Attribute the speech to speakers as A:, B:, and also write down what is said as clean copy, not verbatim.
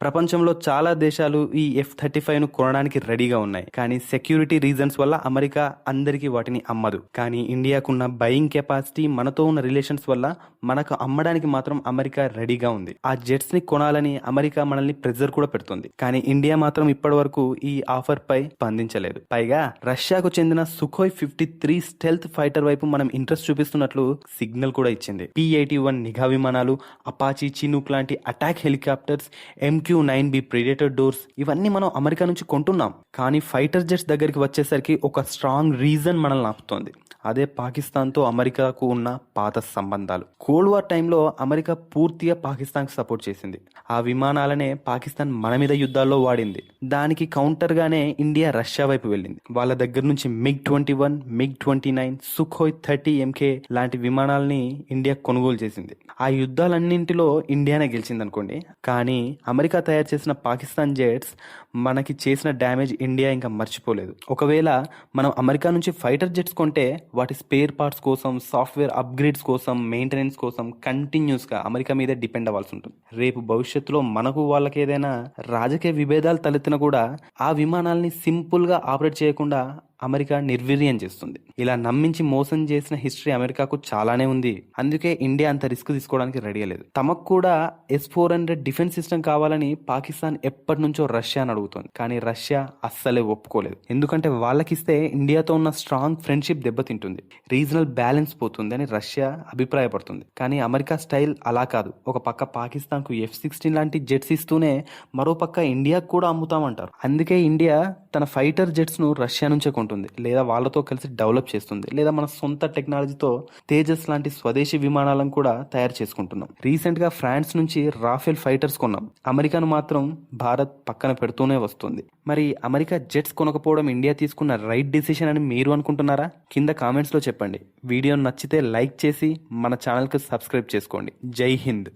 A: ప్రపంచంలో చాలా దేశాలు ఈ F-35ను కొనడానికి రెడీగా ఉన్నాయి. కానీ సెక్యూరిటీ రీజన్స్ వల్ల అమెరికా అందరికీ వాటిని అమ్మదు. కానీ ఇండియాకున్న బయింగ్ కెపాసిటీ, మనతో ఉన్న రిలేషన్స్ వల్ల మనకు అమ్మడానికి మాత్రం అమెరికా రెడీగా ఉంది. ఆ జెట్స్ ని కొనాలని అమెరికా మనల్ని ప్రెజర్ కూడా పెడుతుంది. కానీ ఇండియా మాత్రం ఇప్పటి వరకు ఈ ఆఫర్ పై స్పందించలేదు. పైగా రష్యాకు చెందిన సుఖోయ్ 53 స్టెల్త్ ఫైటర్ వైపు మనం ఇంట్రెస్ట్ చూపిస్తున్నట్లు సిగ్నల్ కూడా ఇచ్చింది. P-81 నిఘా విమానాలు, అపాచీ చినూక్ లాంటి attack helicopters, MQ-9B predator doors, ఇవన్నీ మనం అమెరికా నుంచి కొంటున్నాం. కానీ ఫైటర్ జెట్స్ దగ్గరికి వచ్చేసరికి ఒక స్ట్రాంగ్ రీజన్ మనల్ని ఆపుతోంది. అదే పాకిస్తాన్తో అమెరికాకు ఉన్న పాత సంబంధాలు. కోల్డ్ వార్ టైంలో అమెరికా పూర్తిగా పాకిస్తాన్కి సపోర్ట్ చేసింది. ఆ విమానాలనే పాకిస్తాన్ మన మీద యుద్ధాల్లో వాడింది. దానికి కౌంటర్ గానే ఇండియా రష్యా వైపు వెళ్ళింది. వాళ్ళ దగ్గర నుంచి MiG-21, MiG-29, సుఖోయ్ 30 MK లాంటి విమానాలని ఇండియా కొనుగోలు చేసింది. ఆ యుద్ధాలన్నింటిలో ఇండియానే గెలిచింది అనుకోండి. కానీ అమెరికా తయారు చేసిన పాకిస్తాన్ జెట్స్ మనకి చేసిన డ్యామేజ్ ఇండియా ఇంకా మర్చిపోలేదు. ఒకవేళ మనం అమెరికా నుంచి ఫైటర్ జెట్స్ కొంటే వాటి స్పేర్ పార్ట్స్ కోసం, సాఫ్ట్వేర్ అప్గ్రేడ్స్ కోసం, మెయింటెనెన్స్ కోసం కంటిన్యూస్గా అమెరికా మీదే డిపెండ్ అవ్వాల్సి ఉంటుంది. రేపు భవిష్యత్తులో మనకు వాళ్ళకి ఏదైనా రాజకీయ విభేదాలు తలెత్తినా కూడా ఆ విమానాల్ని సింపుల్గా ఆపరేట్ చేయకుండా అమెరికా నిర్వీర్యం చేస్తుంది. ఇలా నమ్మించి మోసం చేసిన హిస్టరీ అమెరికాకు చాలానే ఉంది. అందుకే ఇండియా అంత రిస్క్ తీసుకోవడానికి రెడీ లేదు. తమకు కూడా S-400 డిఫెన్స్ సిస్టమ్ కావాలని పాకిస్తాన్ ఎప్పటి నుంచో రష్యాని అడుగుతోంది. కానీ రష్యా అస్సలే ఒప్పుకోలేదు. ఎందుకంటే వాళ్ళకిస్తే ఇండియాతో ఉన్న స్ట్రాంగ్ ఫ్రెండ్షిప్ దెబ్బతింటుంది, రీజనల్ బ్యాలెన్స్ పోతుంది అని రష్యా అభిప్రాయపడుతుంది. కానీ అమెరికా స్టైల్ అలా కాదు. ఒక పక్క పాకిస్తాన్ కు F-16 లాంటి జెట్స్ ఇస్తూనే మరో పక్క ఇండియాకు కూడా అమ్ముతామంటారు. అందుకే ఇండియా తన ఫైటర్ జెట్స్ ను రష్యా నుంచే కొంటుంది, లేదా వాళ్ళతో కలిసి డెవలప్ చేస్తుంది, లేదా మన సొంత టెక్నాలజీతో తేజస్ లాంటి స్వదేశీ విమానాలను కూడా తయారు చేసుకుంటున్నాం. రీసెంట్ గా ఫ్రాన్స్ నుంచి రాఫెల్ ఫైటర్స్ కొన్నాం. అమెరికాను మాత్రం భారత్ పక్కన పెడుతూనే వస్తుంది. మరి అమెరికా జెట్స్ కొనకపోవడం ఇండియా తీసుకున్న రైట్ డిసిషన్ అని మీరు అనుకుంటున్నారా? కింద కామెంట్స్ లో చెప్పండి. వీడియో నచ్చితే లైక్ చేసి మన ఛానల్ కు సబ్స్క్రైబ్ చేసుకోండి. జై హింద్.